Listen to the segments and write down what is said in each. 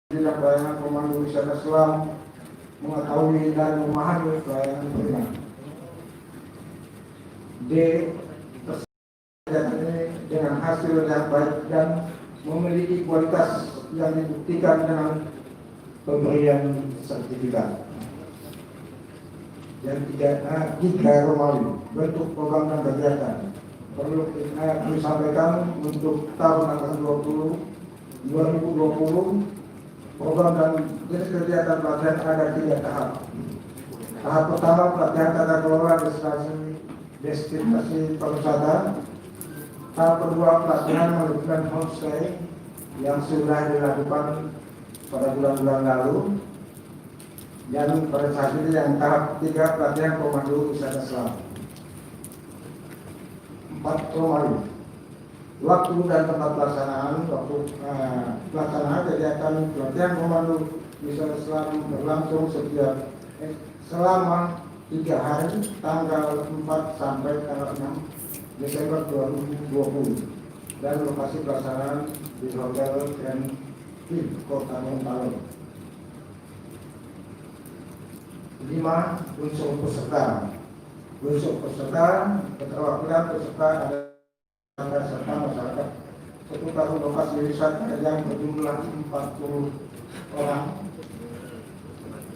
Tidak pelayanan Komando Wisata Selam mengetahui dan memahami pelayanan prima. D. Dengan hasil yang baik dan memiliki kualitas yang dibuktikan dengan pemberian sertifikat. Yang tiga Romawi, bentuk program dan kegiatan. Perlu kami sampaikan untuk tahun anggaran 2020 program dan jenis kegiatan pelatihan ada 3 tahap. Tahap pertama pelatihan tata kelola destinasi pariwisata. Tahap kedua pelatihan manajemen homestay yang sudah dilakukan pada bulan-bulan lalu. Dan pada saat ini yang tahap ketiga pelatihan Komando Wisata Selam. 4 Romawi. Waktu dan tempat pelaksanaan. Pelaksanaan kegiatan pelatihan Komando Wisata Selam berlangsung selama 3 hari, tanggal 4 sampai tanggal 6 Desember 2020, dan lokasi pelaksanaan di Hotel Grand Hill, Kota Gorontalo. 5. Unsur peserta. Unsur peserta, keterwakilan peserta ada serta masyarakat seputar lokasi wisata yang berjumlah 40 orang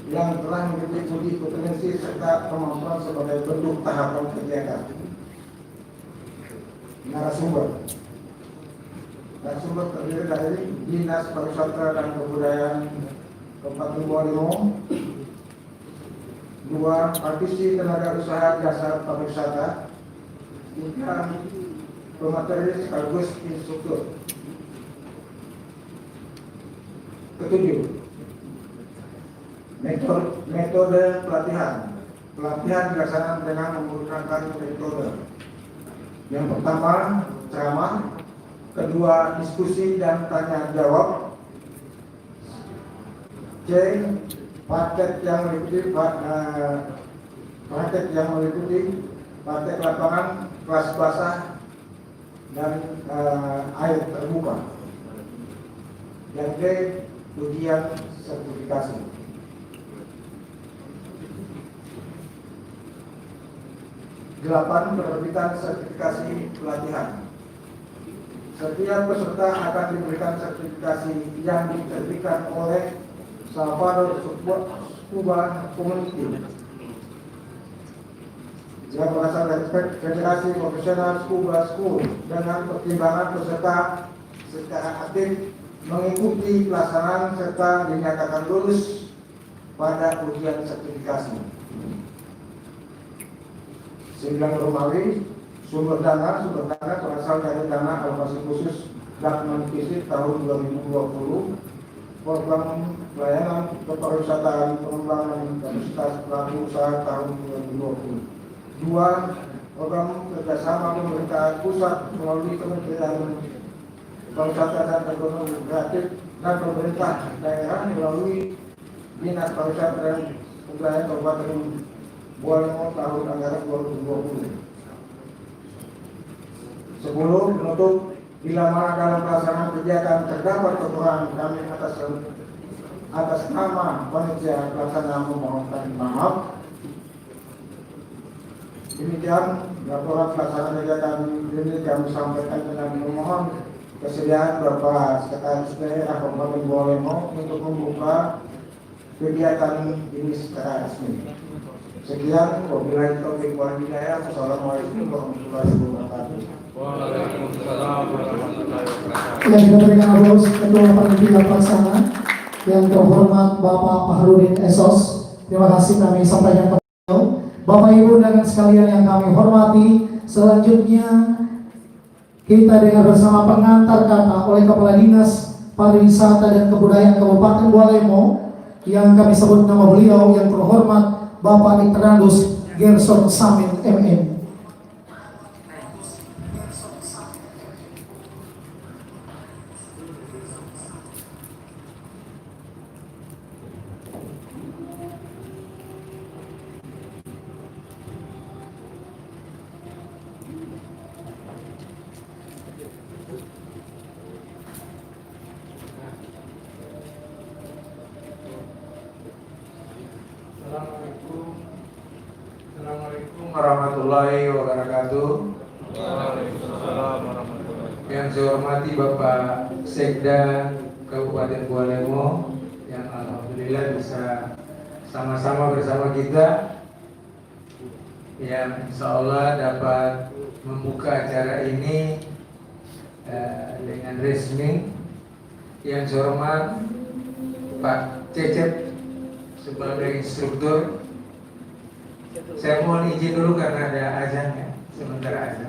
yang telah mengikuti uji kompetensi serta kemampuan sebagai bentuk tahapan kegiatan. Narasumber terdiri dari Dinas Pariwisata dan Kebudayaan Kabupaten Bogor. 2. Partisi tenaga usaha jasa pariwisata. 3. Pemateri sekaligus instruktur. 7. Metode pelatihan. Pelatihan dilaksanakan dengan menggunakan metode. Yang pertama, ceramah. Kedua, diskusi dan tanya jawab. C. Praktek yang meliputi praktek lapangan, kelas basah, dan air terbuka. Yang D. Ujian sertifikasi. 8. Penerbitan sertifikasi pelatihan. Setiap peserta akan diberikan sertifikasi yang diterbitkan oleh Salvador Scuba Community yang berasal dari Federasi Profesional Scuba School, dengan pertimbangan peserta secara aktif mengikuti pelaksanaan serta dinyatakan lulus pada ujian sertifikasi. 9 Romawi. Sumber dana berasal dari dana alokasi khusus Dakman Fisik tahun 2020, program pelayanan kepariwisataan pengembangan kapasitas pelaku usaha tahun 2020. 2. Program kerjasama pemerintah pusat melalui Kementerian Pariwisata dan Ekonomi Kreatif dan pemerintah daerah melalui Dinas Pariwisata dan Kebudayaan Kabupaten Bogor tahun anggaran 2020. 10. Menutup. Bila mana dalam pelaksanaan kegiatan terdapat kekurangan, kami atas nama panitia pelaksana memohonkan maaf. Demikian laporan pelaksanaan kegiatan ini kami sampaikan dengan memohon kesediaan Bapak Sekretaris Daerah Kabupaten Bogor untuk membuka kegiatan ini secara resmi. Sekian, wabillahi taufiq wal hidayah. Wassalamualaikum warahmatullahi wabarakatuh. Waalaikumsalam warahmatullahi wabarakatuh. Yang kita berikan aplaus Ketua Panitia Pelaksana yang terhormat Bapak Fahrudin Esos. Terima kasih kami sampaikan kepada beliau. Bapak Ibu dan sekalian yang kami hormati, selanjutnya kita dengar bersama pengantar kata oleh Kepala Dinas Pariwisata dan Kebudayaan Kabupaten Bogor yang kami sebut nama beliau yang terhormat Bapak Dikterandus Gerson Samin MM. warahmatullahi wabarakatuh. Waalaikumsalam warahmatullahi wabarakatuh. Yang saya hormati Bapak Sekda Kabupaten Bualemo yang alhamdulillah bisa sama-sama bersama kita, yang insya Allah dapat membuka acara ini dengan resmi. Yang saya hormat Pak Cecep sebagai instruktur. Saya mohon izin dulu karena ada azan ya, sementara azan.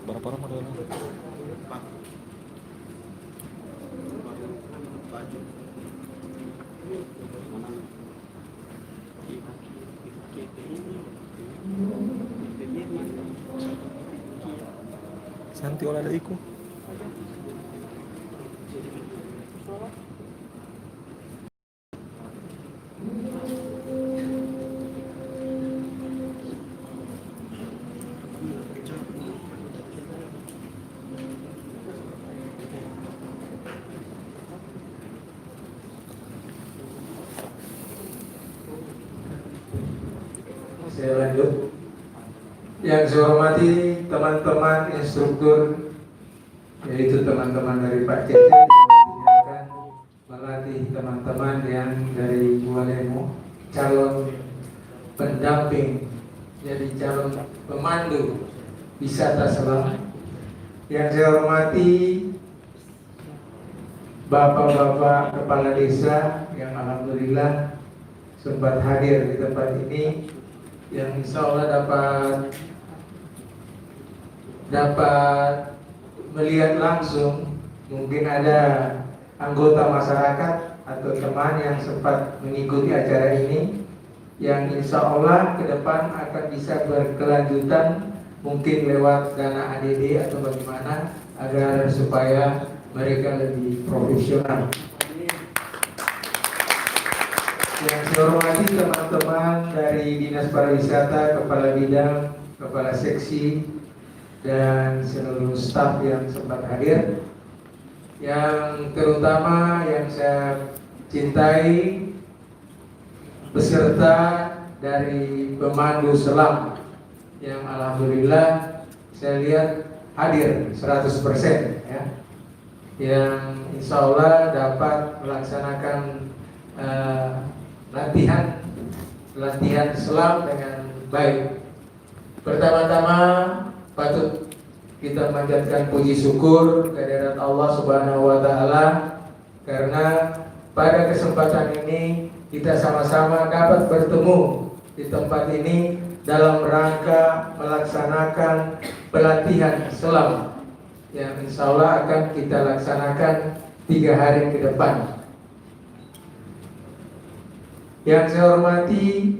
Berapa orang modalnya? Santi olah ada iku. Saya lanjut. Yang saya hormati teman-teman instruktur, yaitu teman-teman dari Pak Cecep yang akan melatih teman-teman yang dari Bualemo, calon pendamping, jadi calon pemandu wisata selam. Yang saya hormati Bapak-bapak kepala desa yang alhamdulillah sempat hadir di tempat ini, yang insya Allah dapat melihat langsung. Mungkin ada anggota masyarakat atau teman yang sempat mengikuti acara ini, yang insya Allah ke depan akan bisa berkelanjutan, mungkin lewat dana ADD atau bagaimana, agar supaya mereka lebih profesional. Yang saya hormati teman-teman dari Dinas Pariwisata, Kepala Bidang, Kepala Seksi, dan seluruh staf yang sempat hadir. Yang terutama yang saya cintai, beserta dari pemandu selam yang alhamdulillah saya lihat hadir 100% ya, yang insya Allah dapat melaksanakan latihan selam dengan baik. Pertama-tama patut kita panjatkan puji syukur kehadirat Allah Subhanahu wa taala, karena pada kesempatan ini kita sama-sama dapat bertemu di tempat ini dalam rangka melaksanakan pelatihan selam yang insya Allah akan kita laksanakan 3 hari ke depan. Yang saya hormati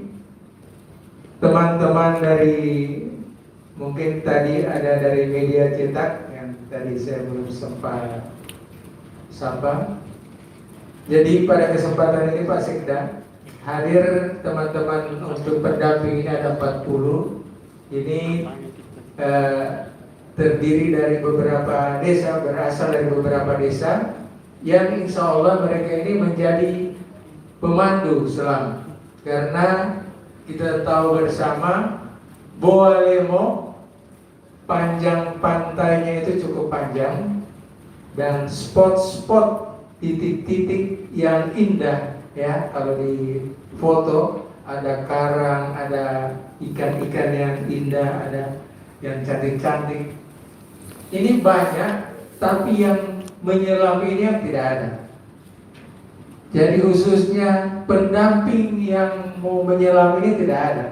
teman-teman dari mungkin tadi ada dari media cetak yang tadi saya belum sempat sapa. Jadi pada kesempatan ini Pak Sekda, hadir teman-teman untuk pendamping ini ada 40. Ini terdiri dari beberapa desa, berasal dari beberapa desa yang insya Allah mereka ini menjadi pemandu selam. Karena kita tahu bersama Boalemo panjang pantainya itu cukup panjang dan spot-spot titik-titik yang indah ya, kalau di foto ada karang, ada ikan-ikan yang indah, ada yang cantik-cantik. Ini banyak, tapi yang menyelam ini yang tidak ada. Jadi khususnya pendamping yang mau menyelam ini tidak ada.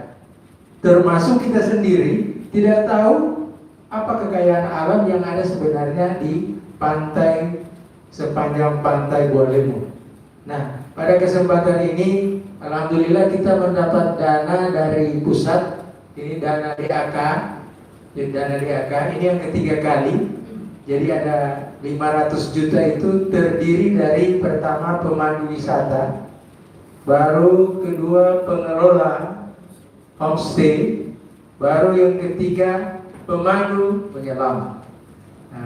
Termasuk kita sendiri tidak tahu apa kekayaan alam yang ada sebenarnya di pantai, sepanjang pantai Boalemo. Nah, pada kesempatan ini alhamdulillah kita mendapat dana dari pusat. Ini dana DAK. Dana DAK ini yang ketiga kali. Jadi ada 500 juta itu terdiri dari pertama pemandu wisata, baru kedua pengelola homestay, baru yang ketiga pemandu penyelam.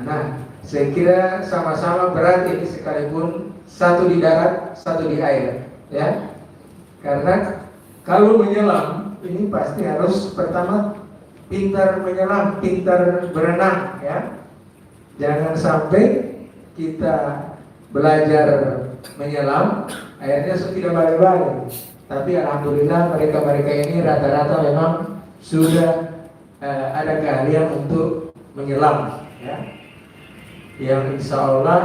Nah, saya kira sama-sama berat ini, sekalipun satu di darat, satu di air, ya. Karena kalau menyelam ini pasti harus pertama pintar menyelam, pintar berenang, ya. Jangan sampai kita belajar menyelam akhirnya tidak balik-balik. Tapi alhamdulillah mereka ini rata-rata memang sudah ada keahlian untuk menyelam, ya. Yang insya Allah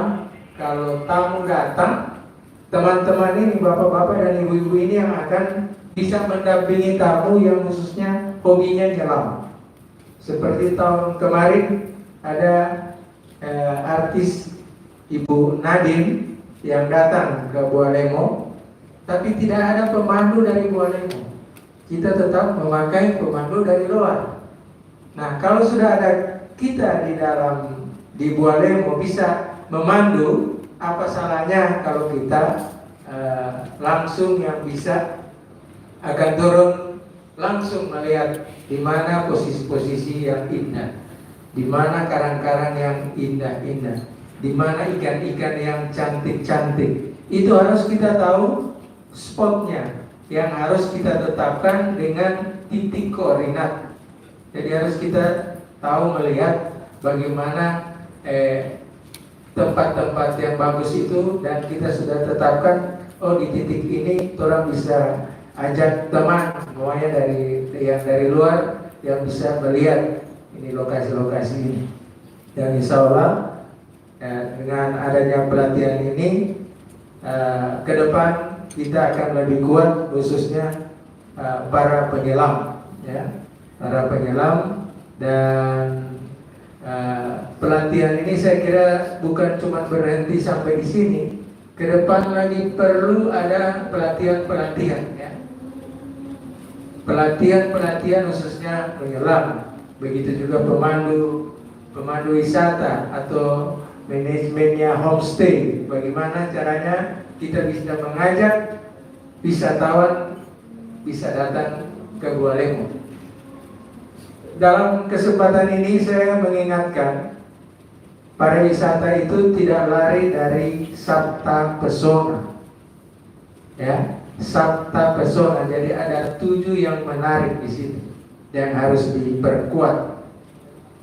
kalau tamu datang, teman-teman ini, bapak-bapak dan ibu-ibu ini yang akan bisa mendampingi tamu yang khususnya hobinya nyelam. Seperti tahun kemarin ada artis Ibu Nadine yang datang ke Boalemo, tapi tidak ada pemandu dari Boalemo. Kita tetap memakai pemandu dari luar. Nah, kalau sudah ada kita di Boalemo bisa memandu, apa salahnya kalau kita langsung yang bisa akan turun langsung melihat di mana posisi-posisi yang indah, di mana karang-karang yang indah-indah, di mana ikan-ikan yang cantik-cantik. Itu harus kita tahu spotnya, yang harus kita tetapkan dengan titik koordinat. Jadi harus kita tahu melihat bagaimana tempat-tempat yang bagus itu, dan kita sudah tetapkan, oh di titik ini orang bisa ajak teman semuanya dari luar yang bisa melihat ini lokasi-lokasi ini. Dan insya Allah dengan adanya pelatihan ini ke depan kita akan lebih kuat, khususnya para penyelam, ya, para penyelam. Dan pelatihan ini saya kira bukan cuma berhenti sampai di sini. Ke depan lagi perlu ada pelatihan-pelatihan, ya. Pelatihan khususnya menyelam. Begitu juga pemandu wisata atau manajemennya homestay. Bagaimana caranya kita bisa mengajak wisatawan bisa datang ke Boalemo. Dalam kesempatan ini saya mengingatkan, pariwisata itu tidak lari dari sabta pesona, ya, sabta pesona. Jadi ada 7 yang menarik di sini yang harus diperkuat.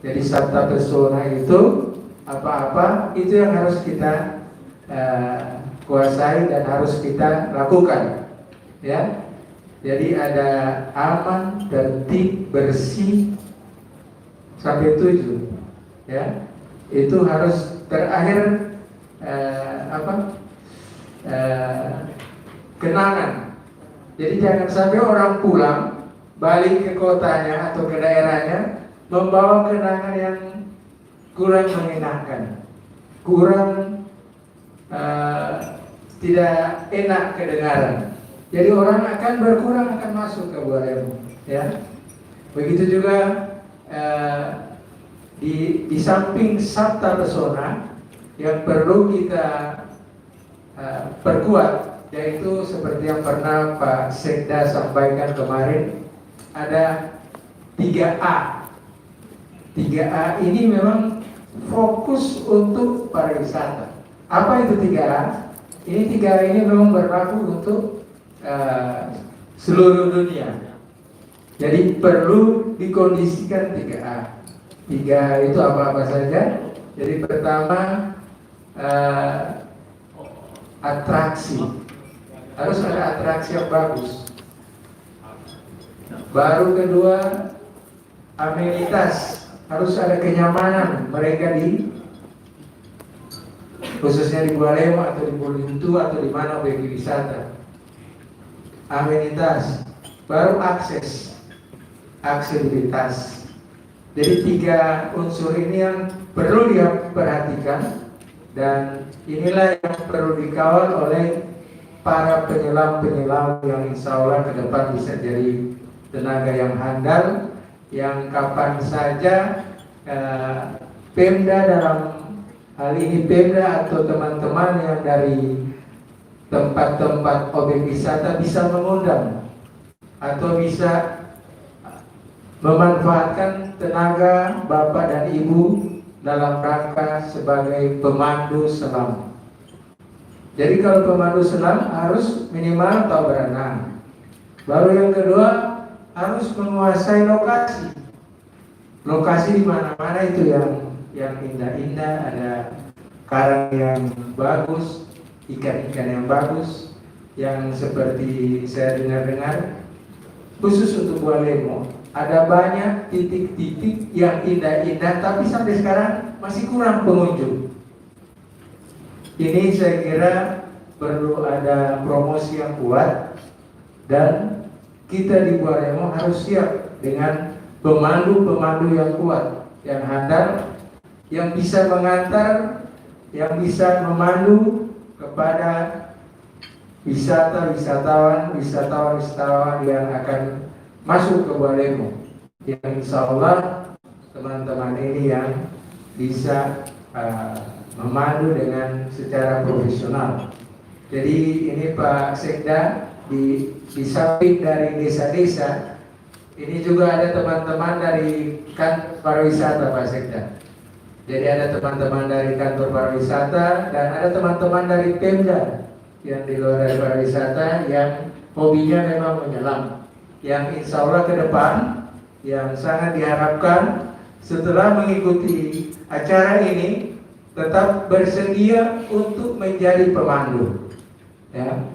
Jadi sabta pesona itu apa-apa itu yang harus kita kuasai dan harus kita lakukan, ya. Jadi ada aman, tertib, bersih sampai 7, ya. Itu harus terakhir kenangan. Jadi jangan sampai orang pulang balik ke kotanya atau ke daerahnya membawa kenangan yang kurang menyenangkan, kurang tidak enak kedengaran. Jadi orang akan berkurang, akan masuk ke Boalemo, ya. Begitu juga di samping sabta pesona yang perlu kita perkuat, yaitu seperti yang pernah Pak Sekda sampaikan kemarin, ada 3A. 3A ini memang fokus untuk pariwisata. Apa itu 3A? Ini 3A ini memang berlaku untuk seluruh dunia. Jadi perlu dikondisikan 3A. 3A itu apa-apa saja. Jadi pertama, atraksi. Harus ada atraksi yang bagus. Baru kedua, amenitas. Harus ada kenyamanan mereka khususnya di Bualemo atau di Bolintu atau di mana objek wisata. Amenitas. Baru aksesibilitas. Jadi 3 unsur ini yang perlu diperhatikan, dan inilah yang perlu dikawal oleh para penyelam-penyelam yang insya Allah ke depan bisa jadi tenaga yang handal, yang kapan saja Pemda, dalam hal ini Pemda atau teman-teman yang dari tempat-tempat objek wisata bisa mengundang atau bisa memanfaatkan tenaga Bapak dan Ibu dalam rangka sebagai pemandu selam. Jadi kalau pemandu selam harus minimal tahu berenang. Baru yang kedua, harus menguasai lokasi. Lokasi di mana-mana itu yang indah-indah, ada karang yang bagus, ikan-ikan yang bagus, yang seperti saya dengar-dengar khusus untuk Bualemo ada banyak titik-titik yang indah-indah, tapi sampai sekarang masih kurang pengunjung. Ini saya kira perlu ada promosi yang kuat, dan kita di Bualemo harus siap dengan pemandu-pemandu yang kuat, yang handal, yang bisa mengantar, yang bisa memandu kepada wisatawan yang akan masuk ke Bualemo. Yang insya Allah teman-teman ini yang bisa memandu dengan secara profesional. Jadi ini Pak Sekda, di samping dari desa-desa, ini juga ada teman-teman dari kantor pariwisata Pak Sekda. Jadi ada teman-teman dari kantor pariwisata dan ada teman-teman dari Pemda yang di luar dari pariwisata yang hobinya memang menyelam. Yang insya Allah ke depan yang sangat diharapkan setelah mengikuti acara ini tetap bersedia untuk menjadi pemandu. Ya.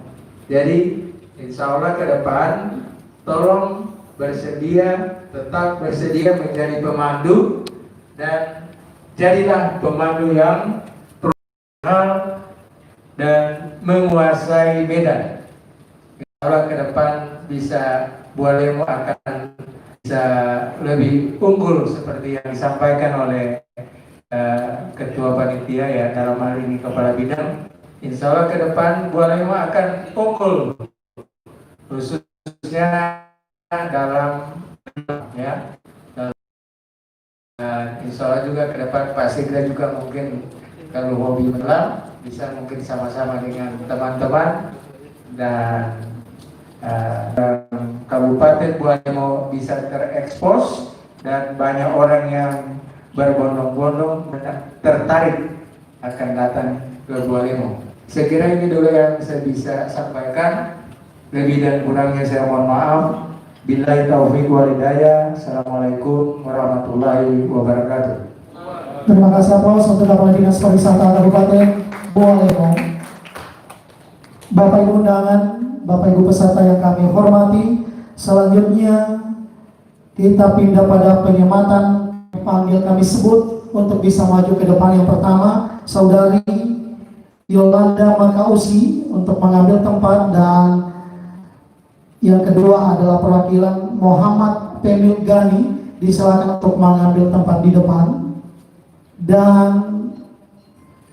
Jadi insya Allah ke depan tolong tetap bersedia menjadi pemandu, dan jadilah pemandu yang profesional dan menguasai medan. Insya Allah ke depan bisa Bualemo akan bisa lebih unggul seperti yang disampaikan oleh Ketua Panitia, ya dalam hal ini Kepala Bidang. Insya Allah ke depan Bualemo akan unggul, khususnya dalam ya. Dan insya Allah juga ke depan Pak Sekda juga mungkin kalau hobi menyelam bisa mungkin sama-sama dengan teman-teman dan Kabupaten Bualemo bisa terekspos dan banyak orang yang berbondong-bondong tertarik akan datang ke Bualemo. Saya kira ini dulu yang saya bisa sampaikan. Lebih dan kurangnya saya mohon maaf. Billahi taufiq wal hidayah. Assalamualaikum warahmatullahi wabarakatuh. Terima kasih Pak untuk Kepala Dinas Pariwisata Kabupaten Bualemo. Bapak Ibu undangan, Bapak Ibu peserta yang kami hormati, selanjutnya kita pindah pada penyematan. Panggil kami sebut untuk bisa maju ke depan. Yang pertama, Saudari Yolanda Makausi untuk mengambil tempat, dan yang kedua adalah perwakilan Muhammad Pemil Gani, disilakan untuk mengambil tempat di depan. Dan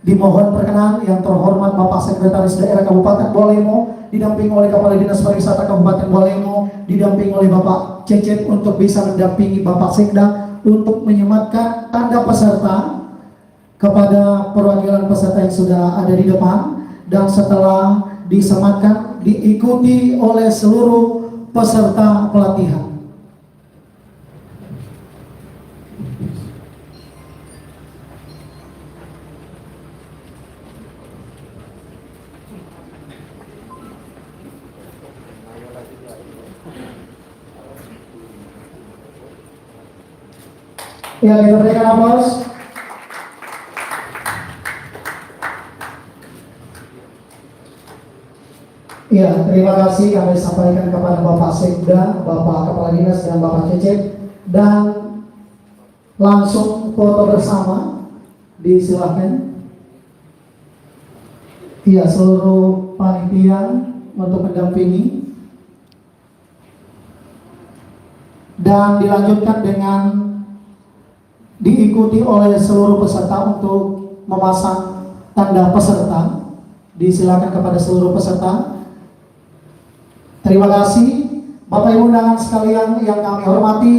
dimohon perkenan yang terhormat Bapak Sekretaris Daerah Kabupaten Bualemo didampingi oleh Kepala Dinas Pariwisata Kabupaten Bualemo, didampingi oleh Bapak Cecep untuk bisa mendampingi Bapak Sekda untuk menyematkan tanda peserta kepada perwakilan peserta yang sudah ada di depan, dan setelah disematkan diikuti oleh seluruh peserta pelatihan. Ya, kita berikan aplaus. Ya, terima kasih kami sampaikan kepada Bapak Sekda, Bapak Kepala Dinas, dan Bapak Cecep. Dan langsung foto bersama, disilahkan. Iya, seluruh panitia untuk mendampingi. Dan dilanjutkan dengan diikuti oleh seluruh peserta untuk memasang tanda peserta. Disilakan kepada seluruh peserta. Terima kasih Bapak Ibu undangan sekalian yang kami hormati.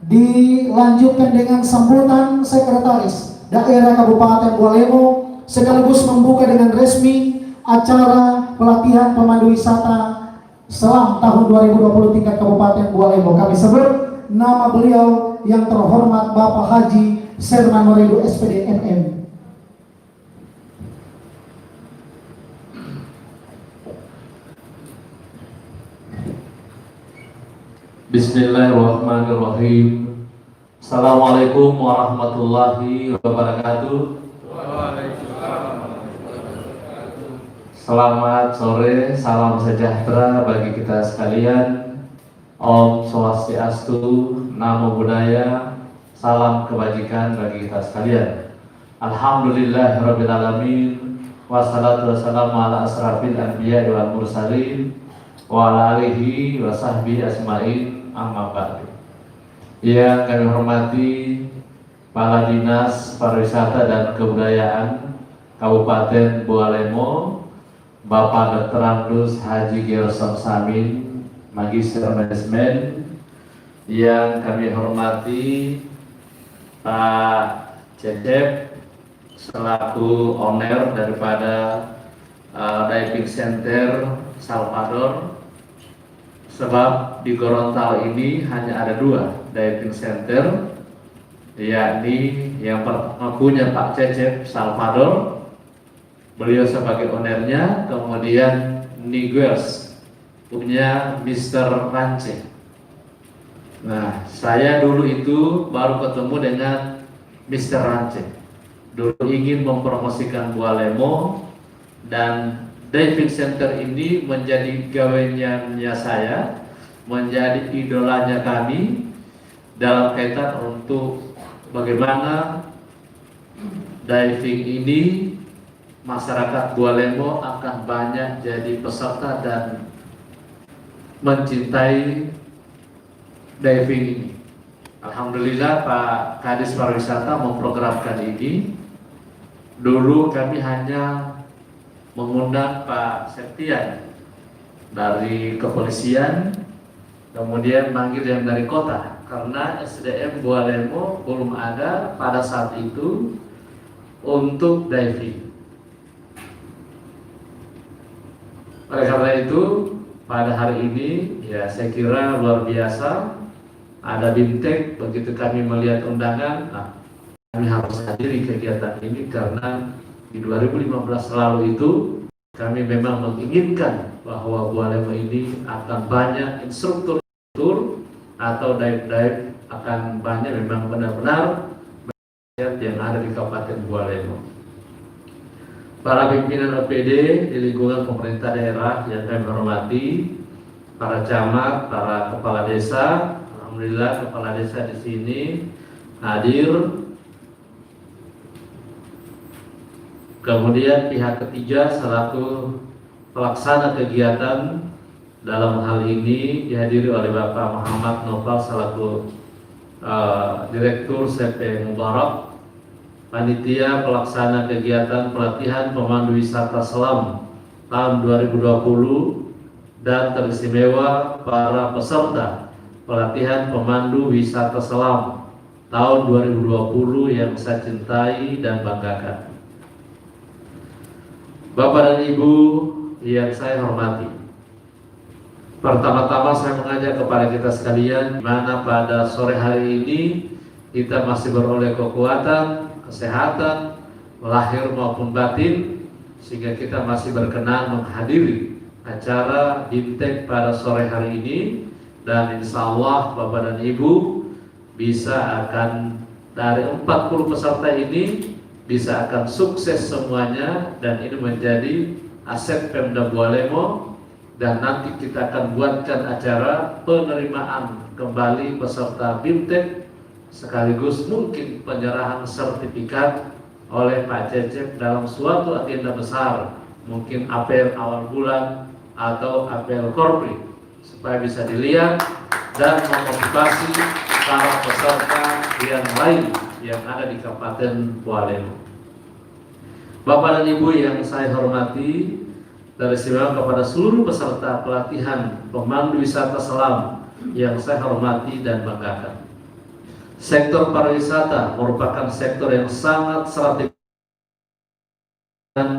Dilanjutkan dengan sambutan Sekretaris Daerah Kabupaten Bualemo sekaligus membuka dengan resmi acara pelatihan pemandu wisata selam tahun 2020 tingkat Kabupaten Bualemo. Kami sebut nama beliau yang terhormat Bapak Haji Serman Moredo SPD MM. Bismillahirrahmanirrahim. Assalamualaikum warahmatullahi wabarakatuh. Selamat sore, salam sejahtera bagi kita sekalian. Om Swastiastu, Namo Buddhaya, salam kebajikan bagi kita sekalian. Alhamdulillahirabbil alamin, wassalatu wassalamu ala asrafil anbiya wal mursalin wa ala alihi wa sahbihi asma'in, amma ba'du. Yang kami hormati Kepala Dinas Pariwisata dan Kebudayaan Kabupaten Bualemo, Bapak Dr. Andus Haji Gerson Samin, Magister Manajemen. Yang kami hormati Pak Cecep selaku owner daripada Diving Center Salvador. Sebab di Gorontalo ini hanya ada 2 diving center, yakni yang pertama punya Pak Cecep Salvador, beliau sebagai ownernya. Kemudian Niguels punya Mr. Rance. Nah, saya dulu itu baru ketemu dengan Mr. Rance. Dulu ingin mempromosikan Bualemo, dan diving center ini menjadi gawennya saya, menjadi idolanya kami dalam kaitan untuk bagaimana diving ini masyarakat Bualemo akan banyak jadi peserta dan mencintai diving ini. Alhamdulillah Pak Kadis Pariwisata memprogramkan ini. Dulu kami hanya mengundang Pak Septian dari kepolisian, kemudian manggil yang dari kota, karena SDM Bualemo belum ada pada saat itu untuk diving. Oleh karena itu pada hari ini ya saya kira luar biasa, ada BIMTEK. Begitu kami melihat undangan, kami harus hadiri kegiatan ini karena di 2015 lalu itu kami memang menginginkan bahwa Bualemo ini akan banyak instruktur atau dive akan banyak, memang benar-benar yang ada di Kabupaten Bualemo. Para pimpinan OPD di lingkungan pemerintah daerah yang kami hormati, para camat, para kepala desa, alhamdulillah kepala desa di sini hadir. Kemudian pihak ketiga selaku pelaksana kegiatan, dalam hal ini dihadiri oleh Bapak Muhammad Noval selaku Direktur CP Mubarak, panitia pelaksana kegiatan pelatihan pemandu wisata selam tahun 2020, dan teristimewa para peserta pelatihan pemandu wisata selam tahun 2020 yang saya cintai dan banggakan. Bapak dan Ibu yang saya hormati, pertama-tama saya mengajak kepada kita sekalian, di mana pada sore hari ini kita masih beroleh kekuatan, kesehatan, lahir maupun batin, sehingga kita masih berkenan menghadiri acara BIMTEK pada sore hari ini. Dan insya Allah Bapak dan Ibu bisa akan dari 40 peserta ini bisa akan sukses semuanya, dan ini menjadi aset Pemda Bualemo. Dan nanti kita akan buatkan acara penerimaan kembali peserta BIMTEK, sekaligus mungkin penyerahan sertifikat oleh Pak Cecep dalam suatu agenda besar, mungkin apel awal bulan atau apel korpri, supaya bisa dilihat dan memotivasi para peserta yang lain yang ada di Kabupaten Bualemo. Bapak dan Ibu yang saya hormati, dari istimewa kepada seluruh peserta pelatihan pemandu wisata selam yang saya hormati dan banggakan. Sektor pariwisata merupakan sektor yang sangat strategis,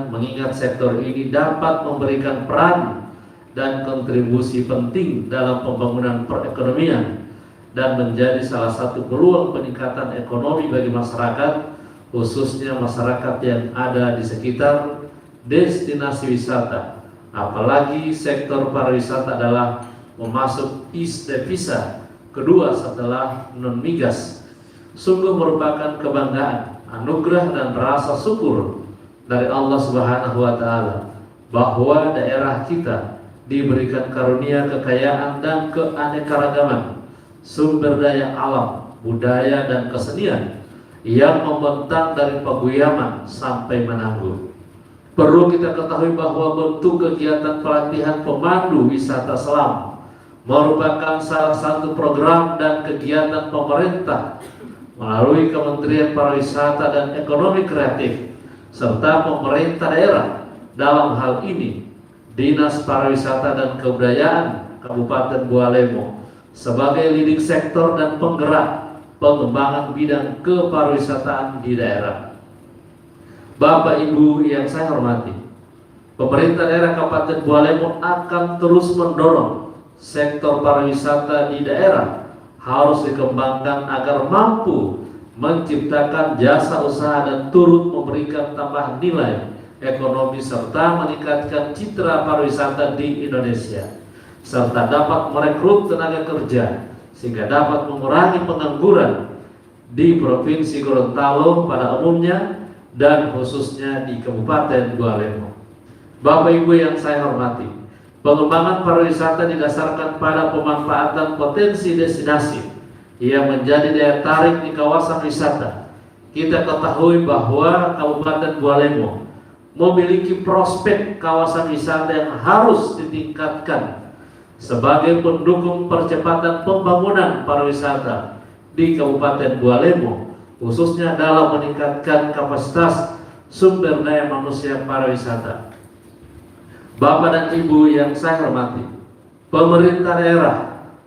mengingat sektor ini dapat memberikan peran dan kontribusi penting dalam pembangunan perekonomian dan menjadi salah satu peluang peningkatan ekonomi bagi masyarakat, khususnya masyarakat yang ada di sekitar destinasi wisata. Apalagi sektor pariwisata adalah memasuk devisa kedua setelah non migas. Sungguh merupakan kebanggaan, anugerah dan rasa syukur dari Allah Subhanahu wa taala bahwa daerah kita diberikan karunia kekayaan dan keanekaragaman sumber daya alam, budaya dan kesenian yang membentang dari Paguyaman sampai Manado. Perlu kita ketahui bahwa bentuk kegiatan pelatihan pemandu wisata selam merupakan salah satu program dan kegiatan pemerintah melalui Kementerian Pariwisata dan Ekonomi Kreatif serta pemerintah daerah. Dalam hal ini Dinas Pariwisata dan Kebudayaan Kabupaten Bualemo sebagai leading sektor dan penggerak pengembangan bidang kepariwisataan di daerah. Bapak Ibu yang saya hormati, pemerintah daerah Kabupaten Bualemo akan terus mendorong sektor pariwisata di daerah harus dikembangkan agar mampu menciptakan jasa usaha dan turut memberikan tambahan nilai ekonomi serta meningkatkan citra pariwisata di Indonesia, serta dapat merekrut tenaga kerja sehingga dapat mengurangi pengangguran di Provinsi Gorontalo pada umumnya dan khususnya di Kabupaten Bualemo. Bapak Ibu yang saya hormati, pengembangan pariwisata didasarkan pada pemanfaatan potensi destinasi yang menjadi daya tarik di kawasan wisata. Kita ketahui bahwa Kabupaten Bualemo memiliki prospek kawasan wisata yang harus ditingkatkan sebagai pendukung percepatan pembangunan pariwisata di Kabupaten Bualemo, khususnya dalam meningkatkan kapasitas sumber daya manusia pariwisata. Bapak dan Ibu yang saya hormati, pemerintah daerah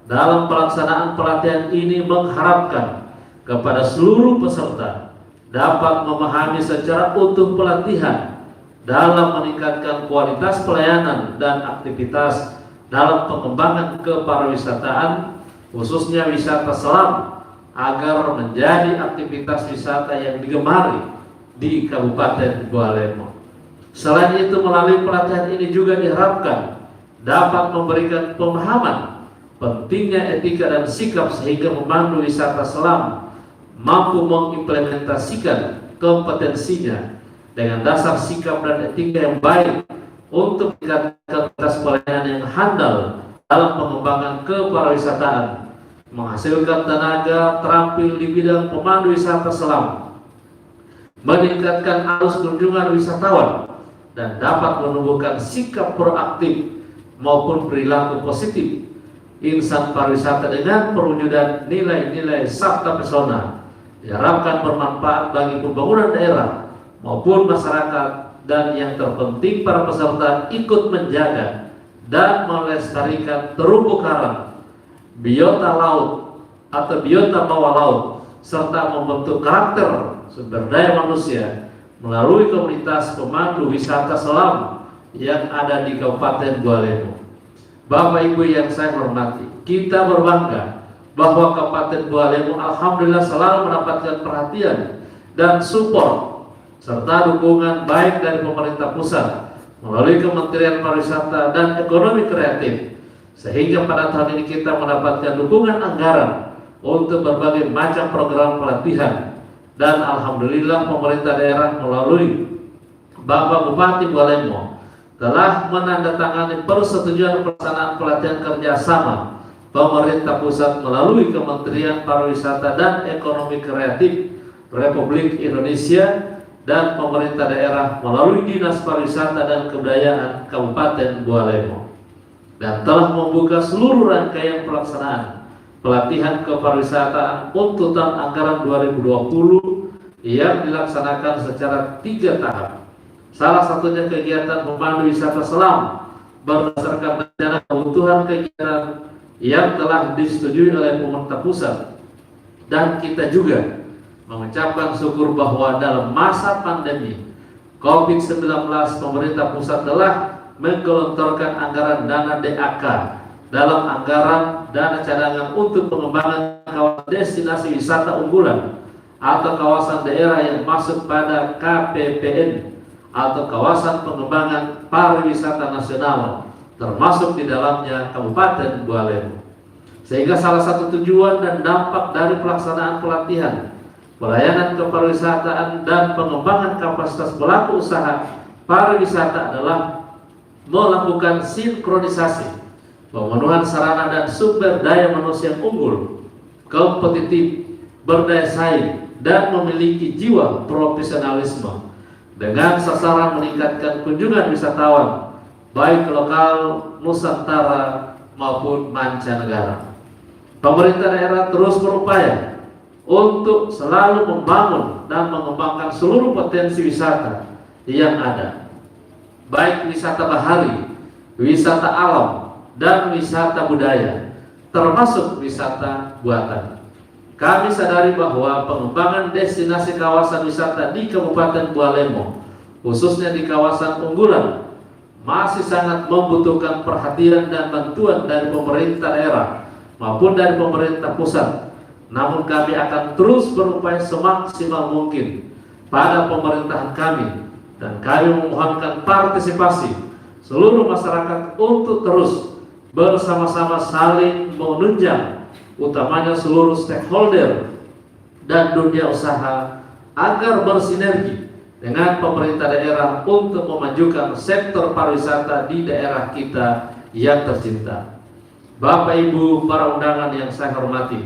dalam pelaksanaan pelatihan ini mengharapkan kepada seluruh peserta dapat memahami secara utuh pelatihan dalam meningkatkan kualitas pelayanan dan aktivitas dalam pengembangan kepariwisataan, khususnya wisata selam, agar menjadi aktivitas wisata yang digemari di Kabupaten Bualemo. Selain itu, melalui pelatihan ini juga diharapkan dapat memberikan pemahaman pentingnya etika dan sikap sehingga pemandu wisata selam mampu mengimplementasikan kompetensinya dengan dasar sikap dan etika yang baik untuk meningkatkan kualitas pelayanan yang handal dalam pengembangan kepariwisataan, menghasilkan tenaga terampil di bidang pemandu wisata selam, meningkatkan arus kunjungan wisatawan, dan dapat menumbuhkan sikap proaktif maupun perilaku positif insan pariwisata dengan perwujudan nilai-nilai sabta pesona diharapkan bermanfaat bagi pembangunan daerah maupun masyarakat. Dan yang terpenting, para peserta ikut menjaga dan melestarikan terumbu karang, biota laut atau biota bawah laut, serta membentuk karakter sumber daya manusia melalui komunitas pemandu wisata selam yang ada di Kabupaten Bualemo. Bapak Ibu yang saya hormati, kita berbangga bahwa Kabupaten Bualemo alhamdulillah selalu mendapatkan perhatian dan support serta dukungan baik dari pemerintah pusat melalui Kementerian Pariwisata dan Ekonomi Kreatif, sehingga pada tahun ini kita mendapatkan dukungan anggaran untuk berbagai macam program pelatihan. Dan alhamdulillah pemerintah daerah melalui Bapak Bupati Bualemo telah menandatangani persetujuan pelaksanaan pelatihan kerjasama pemerintah pusat melalui Kementerian Pariwisata dan Ekonomi Kreatif Republik Indonesia dan pemerintah daerah melalui Dinas Pariwisata dan Kebudayaan Kabupaten Bualemo, dan telah membuka seluruh rangkaian pelaksanaan pelatihan kepariwisataan untuk tahun anggaran 2020 yang dilaksanakan secara 3 tahap. Salah satunya kegiatan pemandu wisata selam berdasarkan rencana kebutuhan kegiatan yang telah disetujui oleh pemerintah pusat. Dan kita juga mengucapkan syukur bahwa dalam masa pandemi COVID-19 pemerintah pusat telah menggelontorkan anggaran dana DAK dalam anggaran dana cadangan untuk pengembangan kawasan destinasi wisata unggulan atau kawasan daerah yang masuk pada KPPN atau kawasan pengembangan pariwisata nasional, termasuk di dalamnya Kabupaten Bualemo. Sehingga salah satu tujuan dan dampak dari pelaksanaan pelatihan pelayanan kepariwisataan dan pengembangan kapasitas pelaku usaha pariwisata adalah melakukan sinkronisasi pemenuhan sarana dan sumber daya manusia yang unggul, kompetitif, berdaya saing, dan memiliki jiwa profesionalisme dengan sasaran meningkatkan kunjungan wisatawan baik lokal, Nusantara maupun mancanegara. Pemerintah daerah terus berupaya untuk selalu membangun dan mengembangkan seluruh potensi wisata yang ada, baik wisata bahari, wisata alam, dan wisata budaya, termasuk wisata buatan. Kami sadari bahwa pengembangan destinasi kawasan wisata di Kabupaten Bualemo, khususnya di kawasan unggulan, masih sangat membutuhkan perhatian dan bantuan dari pemerintah daerah maupun dari pemerintah pusat. Namun kami akan terus berupaya semaksimal mungkin pada pemerintahan kami, dan kami memohonkan partisipasi seluruh masyarakat untuk terus bersama-sama saling menunjang, utamanya seluruh stakeholder dan dunia usaha, agar bersinergi dengan pemerintah daerah untuk memajukan sektor pariwisata di daerah kita yang tercinta. Bapak Ibu para undangan yang saya hormati,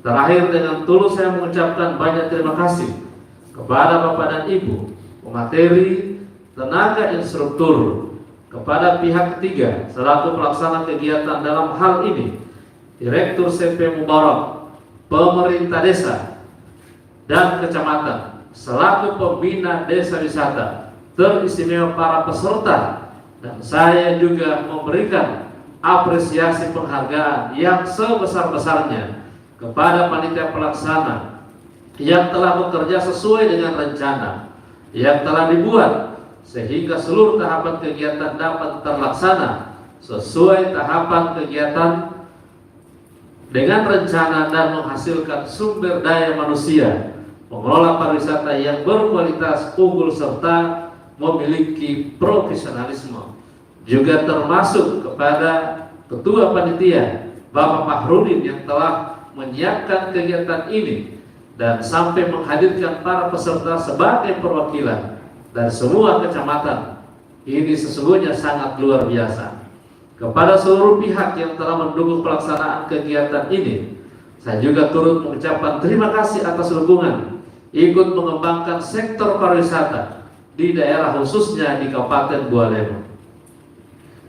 terakhir dengan tulus saya mengucapkan banyak terima kasih kepada Bapak dan Ibu pemateri, tenaga instruktur, kepada pihak ketiga selaku pelaksana kegiatan dalam hal ini, Direktur CP Mubarak, pemerintah desa dan kecamatan, selaku pembina desa wisata, teristimewa para peserta, dan saya juga memberikan apresiasi penghargaan yang sebesar-besarnya kepada panitia pelaksana yang telah bekerja sesuai dengan rencana yang telah dibuat, sehingga seluruh tahapan kegiatan dapat terlaksana sesuai tahapan kegiatan dengan rencana dan menghasilkan sumber daya manusia, pengelola pariwisata yang berkualitas unggul serta memiliki profesionalisme. Juga termasuk kepada Ketua Panitia Bapak Fahrudin yang telah menyiapkan kegiatan ini dan sampai menghadirkan para peserta sebagai perwakilan dari semua kecamatan. Ini sesungguhnya sangat luar biasa. Kepada seluruh pihak yang telah mendukung pelaksanaan kegiatan ini, saya juga turut mengucapkan terima kasih atas dukungan ikut mengembangkan sektor pariwisata di daerah khususnya di Kabupaten Bualemo.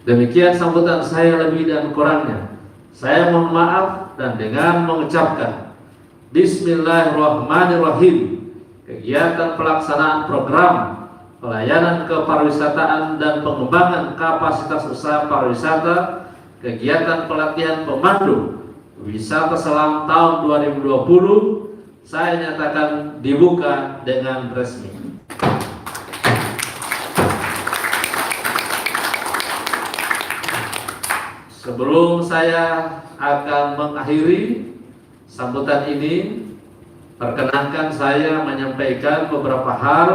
Demikian sambutan saya, lebih dan kurangnya saya mohon maaf, dan dengan mengucapkan Bismillahirrahmanirrahim, kegiatan pelaksanaan program pelayanan kepariwisataan dan pengembangan kapasitas usaha pariwisata, kegiatan pelatihan pemandu wisata selam tahun 2020 saya nyatakan dibuka dengan resmi. Sebelum saya akan mengakhiri sambutan ini, perkenankan saya menyampaikan beberapa hal.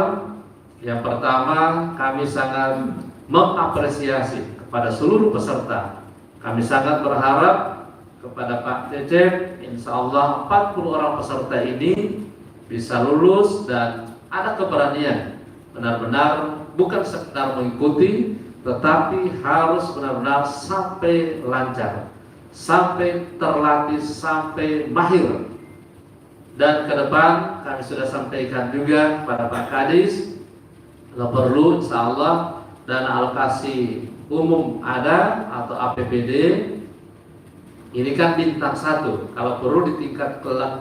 Yang pertama, kami sangat mengapresiasi kepada seluruh peserta. Kami sangat berharap kepada Pak Cecep, insya Allah 40 orang peserta ini bisa lulus dan ada keberanian benar-benar bukan sekedar mengikuti, tetapi harus benar-benar sampai lancar, sampai terlatih, sampai mahir. Dan ke depan kami sudah sampaikan juga kepada Pak Kadis, kalau perlu insya Allah dana alokasi umum ada atau APBD ini kan bintang 1. Kalau perlu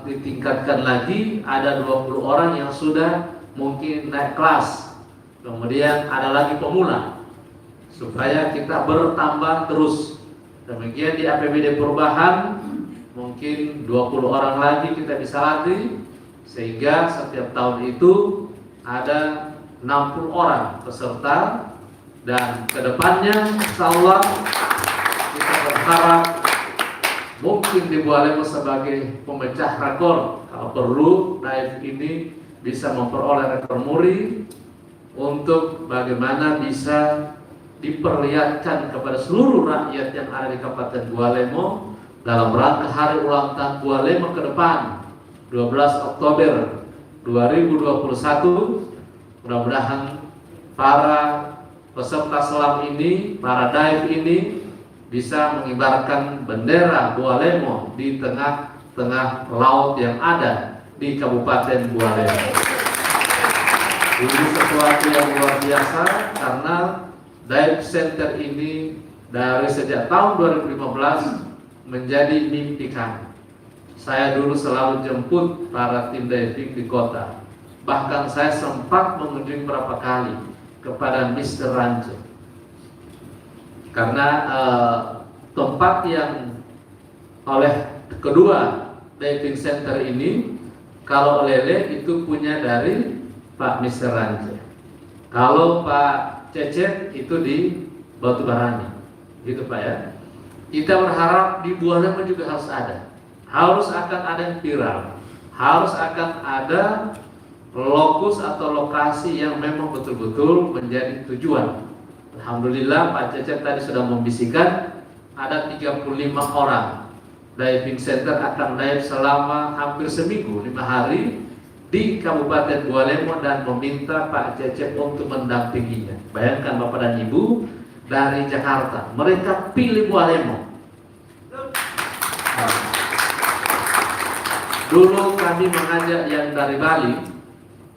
ditingkatkan lagi, ada 20 orang yang sudah mungkin naik kelas, kemudian ada lagi pemula, supaya kita bertambah terus. Demikian di APBD perubahan mungkin 20 orang lagi kita bisa latih, sehingga setiap tahun itu ada 60 orang peserta. Dan kedepannya insya Allah kita berharap mungkin di Bualemo sebagai pemecah rekor, kalau perlu Daif ini bisa memperoleh rekor muri untuk bagaimana bisa diperlihatkan kepada seluruh rakyat yang ada di Kabupaten Bualemo dalam rangka hari ulang tahun Bualemo ke depan 12 Oktober 2021. Mudah-mudahan para peserta selam ini, para Daif ini bisa mengibarkan bendera Bualemo di tengah-tengah laut yang ada di Kabupaten Bualemo. Ini sesuatu yang luar biasa karena Daif Center ini dari sejak tahun 2015 menjadi mimpi kami. Saya dulu selalu jemput para tim diving di kota. Bahkan saya sempat mengunjungi beberapa kali kepada Mr. Ranjo. Karena tempat yang oleh kedua diving center ini, kalau Lele itu punya dari Pak Mr. Ranjo. Kalau Pak Cecep itu di Batu Barani, gitu Pak ya. Kita berharap di Bualemo juga harus ada, harus akan ada yang viral, harus akan ada lokus atau lokasi yang memang betul-betul menjadi tujuan. Alhamdulillah Pak Cecep tadi sudah membisikkan ada 35 orang diving center akan dive selama hampir seminggu, 5 hari di Kabupaten Bualemo dan meminta Pak Cecep untuk mendampinginya. Bayangkan Bapak dan Ibu dari Jakarta, mereka pilih Bualemo. Dulu kami mengajak yang dari Bali,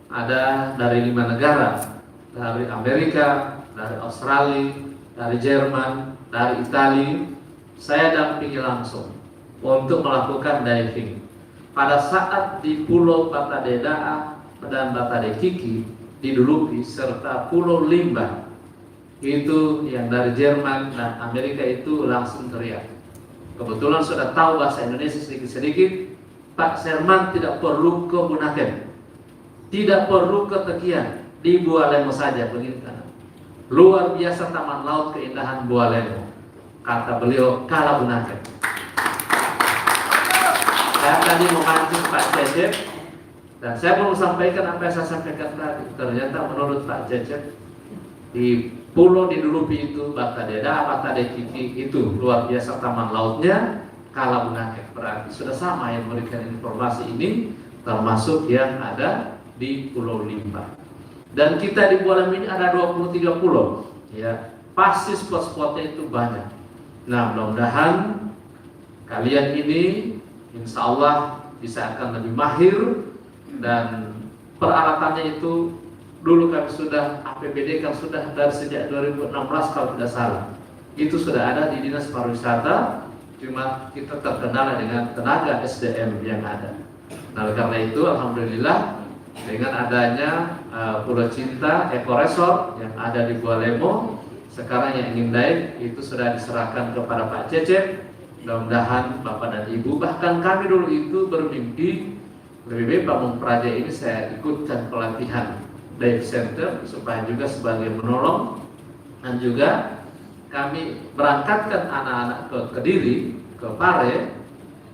ada dari 5 negara, dari Amerika, dari Australia, dari Jerman, dari Italia. Saya dampingi langsung untuk melakukan diving. Pada saat di Pulau Batadeda dan Batadekiki di Dulupi serta Pulau Limba, itu yang dari Jerman dan Amerika itu langsung teriak. Kebetulan sudah tahu bahasa Indonesia sedikit-sedikit. Pak Serman tidak perlu ke Bunaken, tidak perlu ke Tekian, di Bualemo saja begitu. Luar biasa taman laut keindahan Bualemo, kata beliau, kalah Bunaken. Saya tadi memancing Pak Cecep dan saya mau sampaikan apa yang saya sampaikan tadi. Ternyata menurut Pak Cecep di pulau di Dulupi itu Batadeda, Batadekiki itu luar biasa taman lautnya, kalah Bunaken. Berarti sudah sama yang memberikan informasi ini, termasuk yang ada di Pulau Limba. Dan kita di Bualemo ini ada 23 pulau, ya, pasti spot-spotnya itu banyak. Nah, mudah-mudahan kalian ini insya Allah bisa akan lebih mahir, dan peralatannya itu dulu kami sudah APBD kan sudah dari sejak 2016 kalau tidak salah, itu sudah ada di Dinas Pariwisata, cuma kita terkendala dengan tenaga SDM yang ada. Nah, karena itu alhamdulillah dengan adanya Pulau Cinta Eco Resort yang ada di Bualemo, sekarang yang ingin dive itu sudah diserahkan kepada Pak Cecep. Mudah-mudahan Bapak dan Ibu, bahkan kami dulu itu bermimpi lebih baik Pamung Praja ini saya ikutkan pelatihan dive center supaya juga sebagai menolong, dan juga kami berangkatkan anak-anak ke Kediri, ke Pare,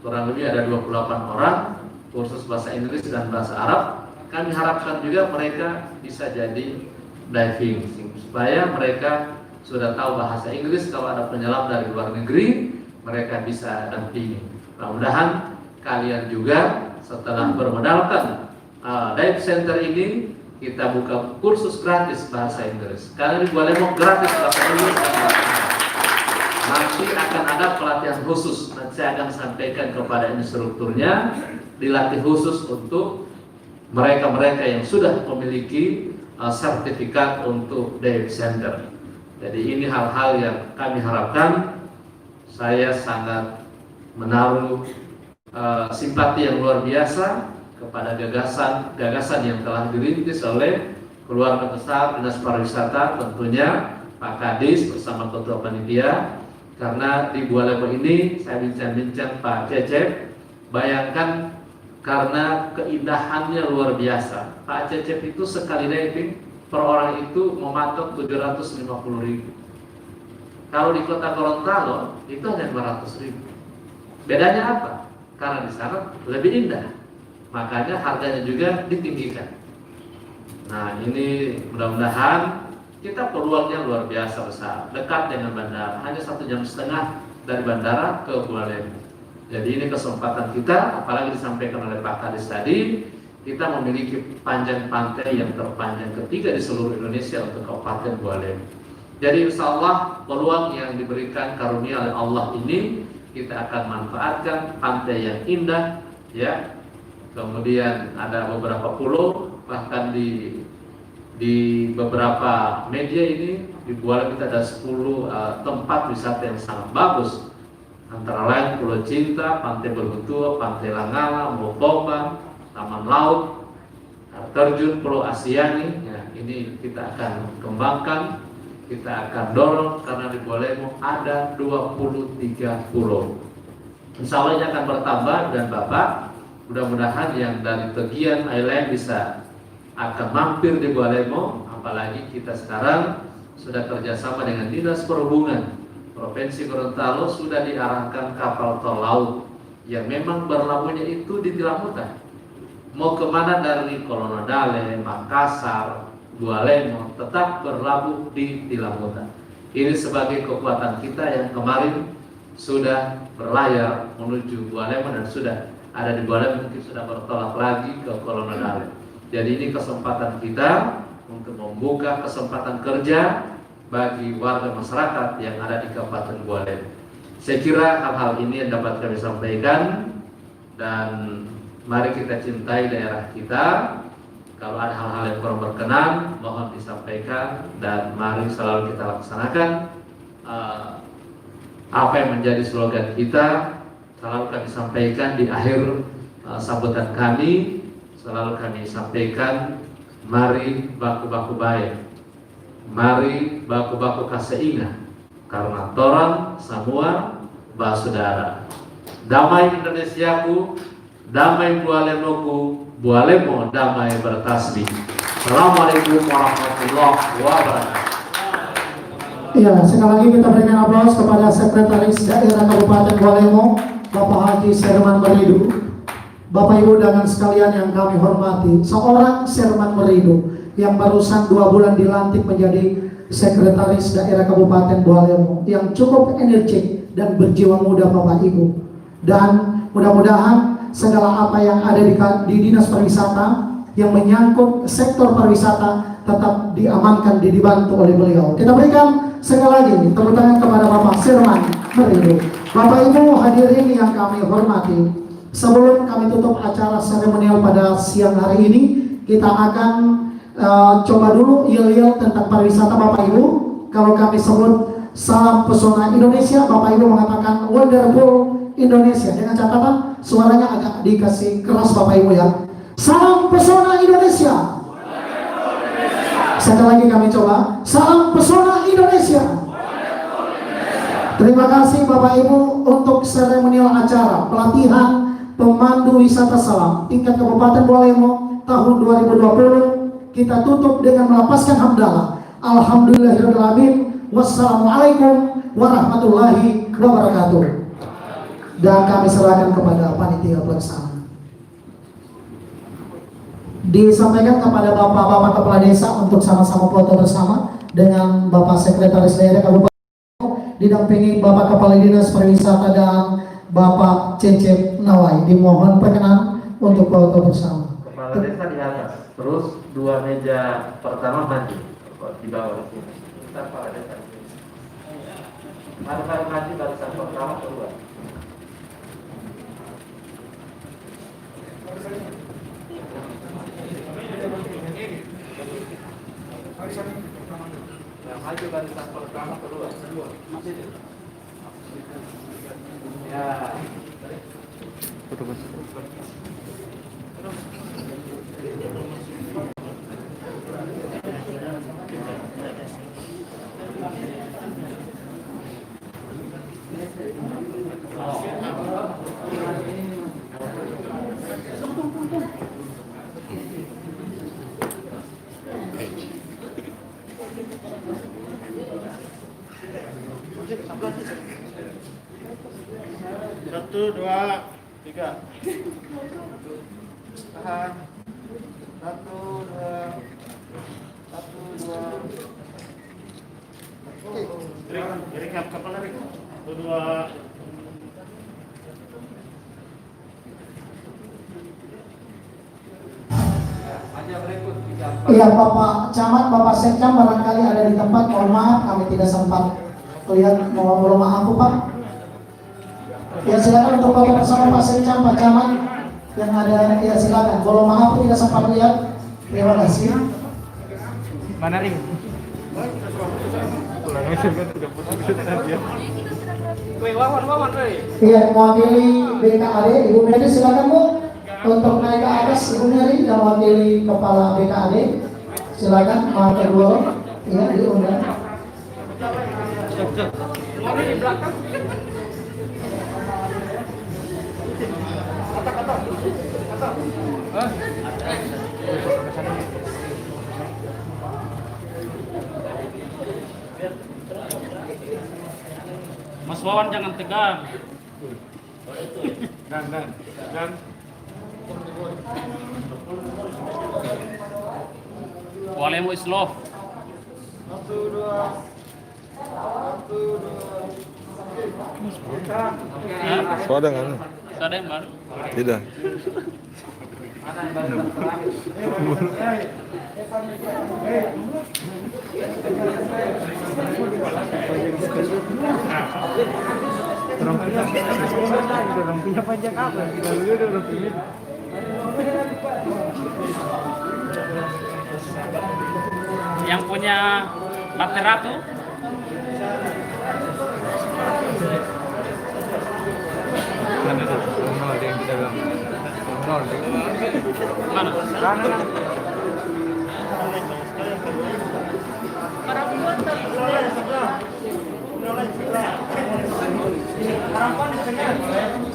kurang lebih ada 28 orang kursus bahasa Inggris dan bahasa Arab. Kami harapkan juga mereka bisa jadi diving supaya mereka sudah tahu bahasa Inggris. Kalau ada penyelam dari luar negeri, mereka bisa dampingi. Mudah-mudahan kalian juga setelah bermodalkan dive center ini, kita buka kursus gratis bahasa Inggris. Karena di Gualemo gratis bahasa Inggris. Nanti akan ada pelatihan khusus. Nanti saya akan sampaikan kepada instrukturnya, dilatih khusus untuk mereka-mereka yang sudah memiliki sertifikat untuk dive center. Jadi ini hal-hal yang kami harapkan. Saya sangat menaruh simpati yang luar biasa kepada gagasan yang telah dirintis oleh keluarga besar Dinas Pariwisata, tentunya Pak Kadis bersama Ketua Panitia. Karena di Gualemo ini saya bincang-bincang Pak Cecep, bayangkan karena keindahannya luar biasa. Pak Cecep itu sekali diving per orang itu mematok 750.000. Kalau di Kota Gorontalo itu hanya 200.000. Bedanya apa? Karena di sana lebih indah, makanya harganya juga ditinggikan. Nah, ini mudah-mudahan kita peluangnya luar biasa besar, dekat dengan bandara, hanya 1,5 jam dari bandara ke Gualemo. Jadi ini kesempatan kita, apalagi disampaikan oleh Pak Kadis tadi, kita memiliki panjang pantai yang terpanjang ketiga di seluruh Indonesia untuk Kabupaten Gualemo. Jadi insya Allah peluang yang diberikan karunia oleh Allah ini kita akan manfaatkan. Pantai yang indah, ya. Kemudian ada beberapa pulau, bahkan di beberapa media ini di Gualemo kita ada 10 tempat wisata yang sangat bagus. Antara lain Pulau Cinta, Pantai Berbentua, Pantai Langala, Mobombang, Taman Laut, terjun Pulau Asiani. Ya, ini kita akan kembangkan, kita akan dorong karena di Gualemo ada 23 pulau. Insya Allah ini akan bertambah, dan Bapak mudah-mudahan yang dari Tegian Island bisa akan mampir di Gualemo. Apalagi kita sekarang sudah kerjasama dengan Dinas Perhubungan Provinsi Gorontalo, sudah diarahkan kapal tol laut yang memang berlabuhnya itu di Tilamutan. Mau kemana dari Kolonodale, Makassar, Gualemo, tetap berlabuh di Tilamutan. Ini sebagai kekuatan kita yang kemarin sudah berlayar menuju Gualemo dan sudah ada di Gualemo, mungkin sudah bertolak lagi ke Kolonodale. Jadi ini kesempatan kita untuk membuka kesempatan kerja bagi warga masyarakat yang ada di Kabupaten Gualemo. Saya kira hal-hal ini yang dapat kami sampaikan, dan mari kita cintai daerah kita. Kalau ada hal-hal yang kurang berkenan, mohon disampaikan, dan mari selalu kita laksanakan apa yang menjadi slogan kita. Selalu kami sampaikan di akhir sambutan kami, selalu kami sampaikan, mari baku-baku baik, mari baku-baku kaseingat, karena torang semua basudara. Damai Indonesiaku, damai Gualemoku, Gualemo damai bertasbih. Assalamualaikum warahmatullahi wabarakatuh. Ya, sekali lagi kita berikan aplaus kepada Sekretaris Daerah Kabupaten Gualemo, Bapak Haji Serman Meridu. Bapak Ibu dan sekalian yang kami hormati, seorang Serman Meridu yang barusan 2 bulan dilantik menjadi Sekretaris Daerah Kabupaten Gualemo, yang cukup energik dan berjiwa muda Bapak Ibu. Dan mudah-mudahan segala apa yang ada di Dinas Pariwisata yang menyangkut sektor pariwisata tetap diamankan, dibantu oleh beliau. Kita berikan sekali lagi tepuk tangan kepada Bapak Serman Meridu. Bapak Ibu hadirin yang kami hormati, sebelum kami tutup acara seremonial pada siang hari ini, kita akan coba dulu yel-yel tentang pariwisata Bapak Ibu. Kalau kami sebut salam pesona Indonesia, Bapak Ibu mengatakan wonderful Indonesia, dengan catatan suaranya agak dikasih keras Bapak Ibu ya. Salam pesona Indonesia. Sekali lagi kami coba, salam pesona Indonesia. Terima kasih Bapak Ibu untuk seremonial acara pelatihan pemandu wisata Salam tingkat Kabupaten Bolemo tahun 2020 kita tutup dengan melapaskan hamdalah. Alhamdulillahirrahmanirrahim. Wassalamualaikum warahmatullahi wabarakatuh. Dan kami serahkan kepada panitia pelaksana. Disampaikan kepada Bapak-Bapak Kepala Desa untuk sama-sama foto bersama dengan Bapak Sekretaris Daerah Kabupaten didampingi Bapak Kepala Dinas Pariwisata dan Bapak Cecep Nawai. Dimohon perkenan untuk foto bersama. Kepala desa di atas, terus 2 meja pertama maju di bawah sini. Kita kepala desa. Mari maju barisan pertama kedua. Yang maju barisan pertama kedua. Ya. Foto bos. Satu, dua, tiga. Tahan. Satu, dua. Satu, dua. Oke. Rekap kepala rekap. Satu, dua. Iya Bapak Camat, Bapak Sekcam barangkali ada di tempat. Mohon maaf kami tidak sempat lihat. Mohon maaf Pak. Ya silakan untuk foto bersama Pak Sekcam, Pak Camat yang ada. Ya silakan. Mohon maaf tidak sempat lihat. Terima kasih. Mana ring? Iya mewakili BKAD Ibu Mary silakan Bu untuk naik ke atas. Ibu Mary yang mewakili Kepala BKAD silakan maaf kedua. Iya diundang. Mas Wawan jangan tegang. Dan. Walemu is love. Satu, dua. Satu, dua. Soda kan? Ada yang baru? Tidak. Orang punya pajak apa? Yang punya Batera tuh mana?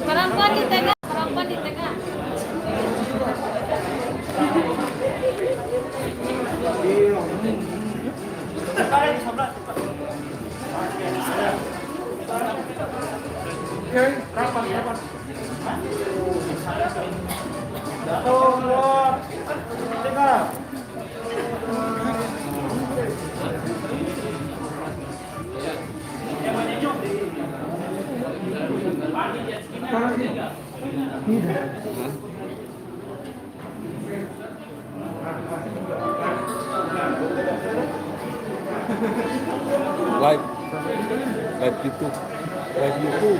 Perempuan di tengah, perempuan di tengah. Live YouTube. Live YouTube.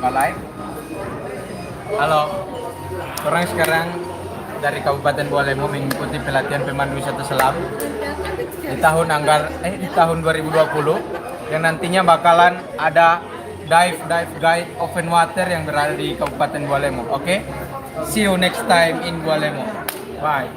Balai. Halo, orang sekarang dari Kabupaten Bualemo mengikuti pelatihan pemandu wisata selam di tahun 2020 yang nantinya bakalan ada dive guide open water yang berada di Kabupaten Bualemo. Oke? See you next time in Bualemo. Bye.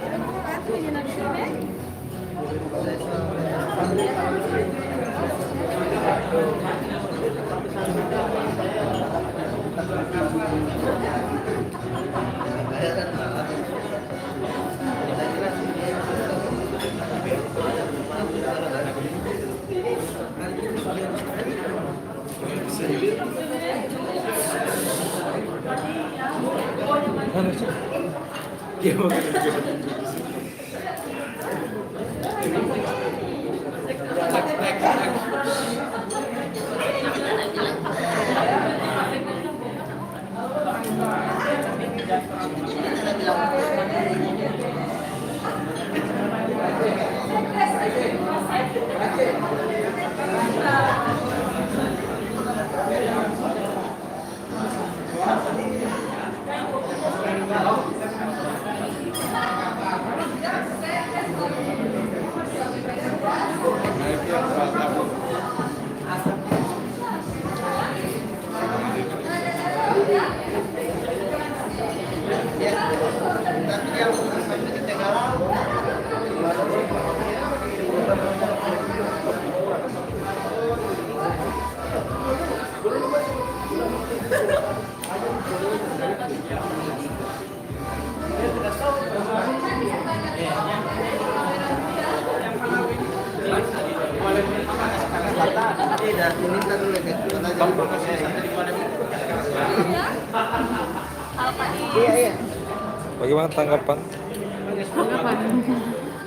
Bagaimana tanggapan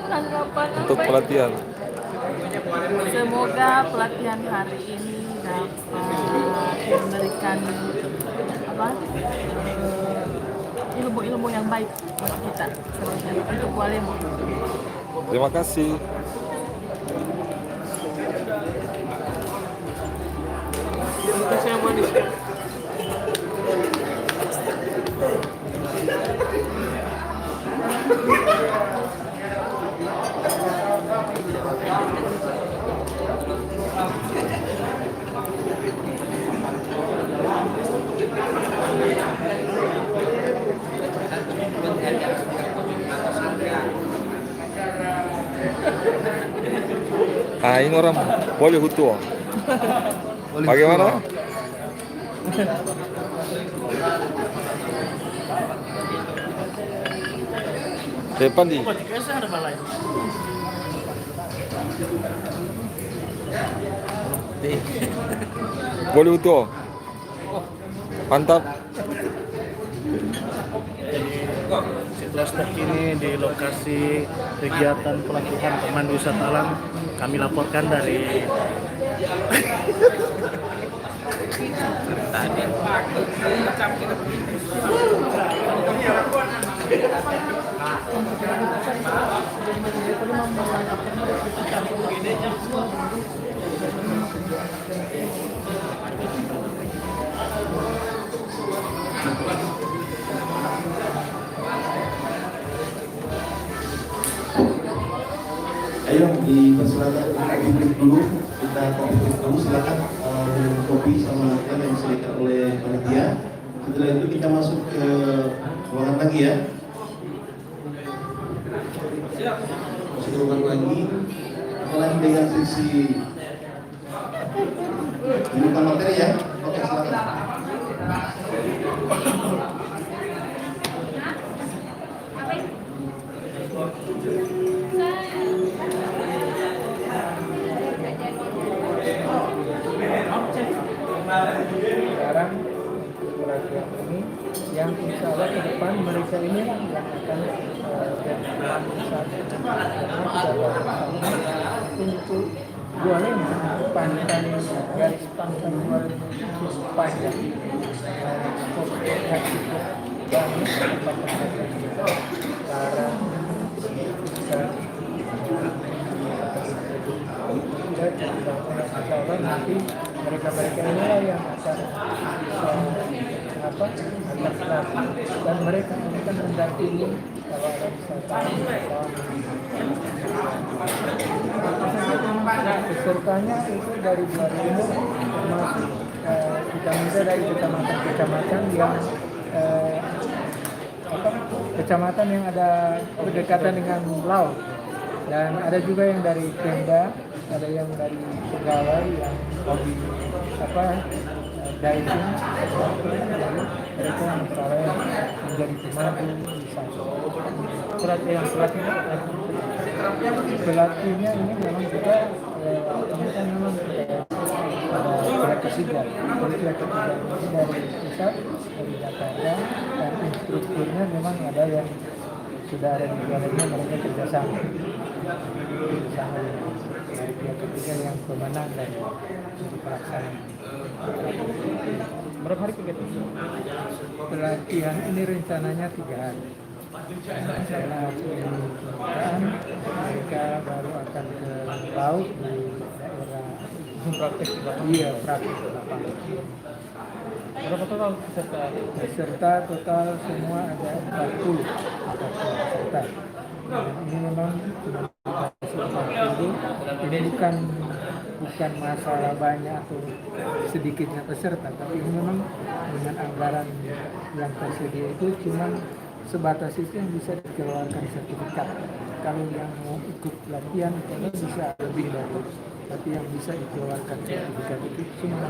Tanggapan untuk apa? pelatihan? Semoga pelatihan hari ini dapat memberikan ilmu-ilmu yang baik buat kita untuk Bualemo. Terima kasih. Ah, ini orang boleh hutu. Bagaimana? Depan di. Boleh hutu. Mantap. Situasi terkini di lokasi kegiatan pelatihan pemandu wisata alam kami laporkan dari Ayo dipersilakan duduk dulu, kita kopi dulu, silakan minum kopi sama makan yang disediakan oleh panitia. Setelah itu kita masuk ke ruangan lagi ya. Masuk ke ruangan lagi. Apalagi dengan sisi buka materi ya. Oke, silakan. Sekarang pelatihan ini yang insya Allah ke depan mereka ini yang akan jadi pemandu wisata untuk Bualema pantai garis pantai Bualema cukup panjang, cukup banyak tempat-tempat sekarang insya Allah nanti mereka-mereka inilah yang akan dan mereka akan mendampingi kalau ada pesertanya itu dari 2000 termasuk kita minta dari kecamatan-kecamatan yang kecamatan yang ada berdekatan dengan laut, dan ada juga yang dari Pemda, ada yang dari pegawai yang hobi diving, mereka yang misalnya menjadi pemandu wisata. Pelatihnya ini memang juga ini kan memang ada pihak ketiga, pihak ketiga ini dari pusat, dari Jakarta, dan instrukturnya memang ada yang sudah ada di dalamnya, mereka kerjasama dari pihak ketiga yang pemenang dan pelaksanaan. Berapa hari kegiatan? Pelatihan ini rencananya 3 hari. Setelah pembukaan, mereka baru akan ke laut di daerah praktek. Iya, praktek di lapangan. Berapa total peserta? Total semua ada 40 peserta. Ini memang ini bukan masalah banyak atau sedikitnya peserta, tapi ini memang dengan anggaran yang tersedia itu cuma sebatas itu yang bisa dikeluarkan sertifikat. Kalau yang mau ikut latihan itu bisa lebih dari, tapi yang bisa dikeluarkan sertifikat itu cuma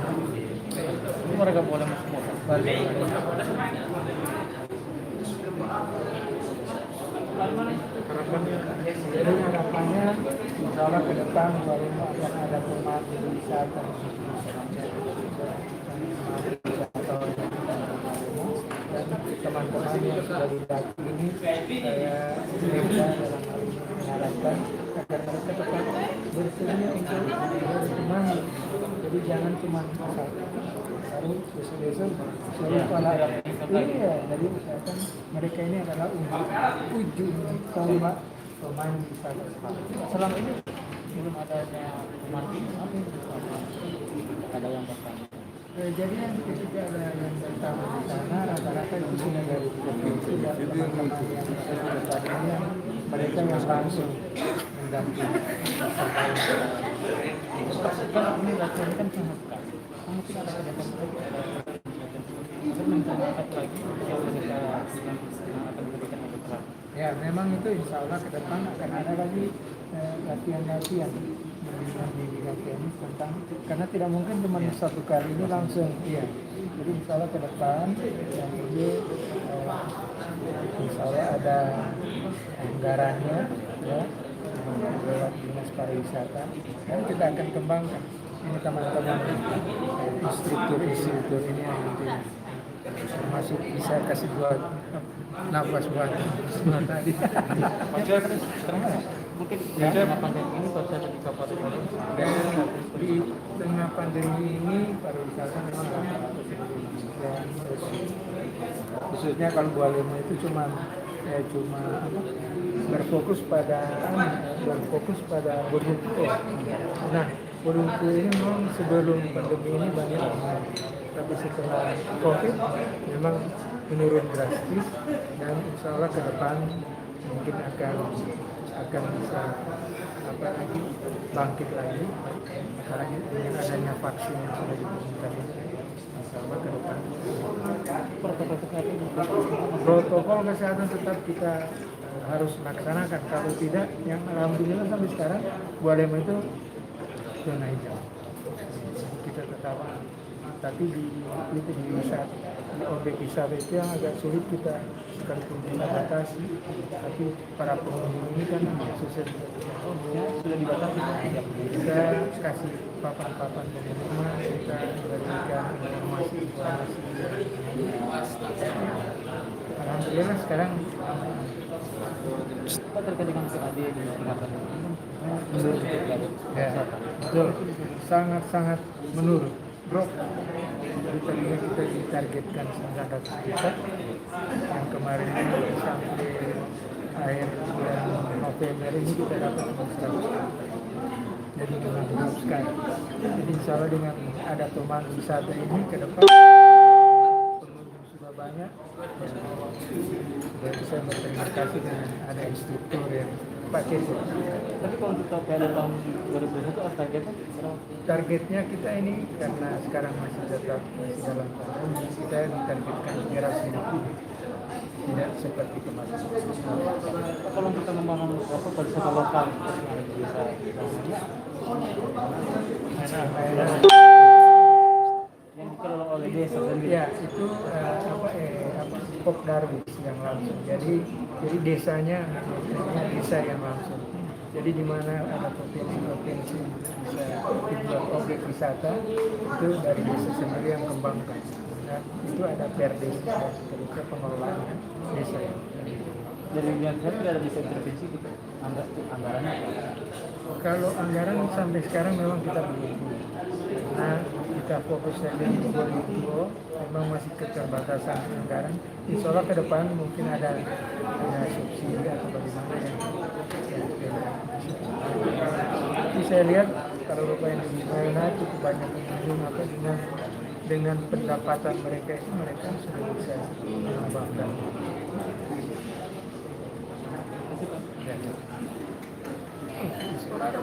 mereka boleh masuk jadi harapannya insya Allah ke depan baru akan ada pemandu wisata dan teman-teman yang sudah dilatih ini saya minta dalam hal ini mengharapkan agar mereka tetap bersedia untuk berpemandu. Jadi jangan cuma asal baru besok-besok selalu pada iya, jadi misalkan mereka ini adalah ujung tombak pemain wisata. Selama ini belum adanya pemandu, ada yang bertanya. Jadi yang ketika ada yang bertanya di sana, rata-rata itu sudah dari teman-teman yang bertanya, mereka yang langsung mendampingi. Kalau ini latihan kan sangat keras. Kamu tidak ada kegiatan lagi yang mereka akan berikan ya, memang itu insya Allah ke depan akan ada lagi latihan-latihan bimbingan teknis tentang, karena tidak mungkin cuma satu kali ini langsung. Iya. Jadi misalnya ke depan yang ini misalnya ada anggarannya ya lewat dinas pariwisata, dan kita akan kembangkan ini teman-teman instruktur ini yang nanti termasuk bisa kasih buat nafas buat semua tadi. Mungkin Ya. pandemi ini konsep di Kabupaten Bole Di tengah pandemi ini pariwisata memang dan khususnya kalau Bualemo itu cuma berfokus pada Boduntu. Nah, Boduntu ini memang sebelum pandemi ini banyak orang, tapi setelah COVID memang menurun drastis, dan insya Allah ke depan mungkin akan bisa bangkit lagi karena dengan adanya vaksin yang sudah ditemukan ini, insya Allah ke depan protokol kesehatan tetap kita harus laksanakan. Kalau tidak, yang alhamdulillah sampai sekarang Bualemo itu zona hijau. Kita tetap, tapi di objek wisata itu yang agak sulit kita sekalipun kita batasi, tapi para pengunjung ini kan susah sudah dibatasi. kita kasih papan-papan pengumuman, kita berikan informasi. Alhamdulillah sekarang Apa terkait dengan PAD di tingkatan menurun, ya, betul, sangat menurun, drop. Jadi tadinya kita ditargetkan 900 juta, yang kemarin ini sampai akhir bulan November ini kita dapat 100 juta. Jadi menurun sekali. Jadi insya Allah dengan ada pemandu wisata ini ke depan pengunjung sudah banyak, dan saya berterima kasih dengan ada instruktur yang pakai itu. Tapi kalau kita pada tahun 2021 apa targetnya? Targetnya kita ini karena sekarang masih dalam pandemi, kita mentargetkan 300.000, tidak seperti kemarin. Kalau kita membangun pariwisata lokal bisa yang dikelola oleh desa sendiri. Ya, itu Pok Darwis yang langsung. Jadi desanya desa yang langsung. Jadi di mana ada potensi bisa dibuat objek wisata, itu dari desa sendiri yang kembangkan. Dan itu ada perdesa, terus pengelolaannya desa. Dari yang saya tidak ada bisa intervensi gitu. Anggarannya. Kalau anggaran sampai sekarang memang kita belum. Nah, kita fokus saja di 2020, memang masih keterbatasan anggaran. Insya Allah ke depan mungkin ada subsidi atau bagaimana yang tapi saya lihat kalau Bapak yang di China cukup banyak pengunjung dengan pendapatan mereka itu mereka sudah bisa mengembangkan.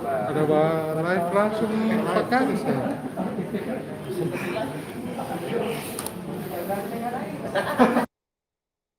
Ada live langsung pakai saya.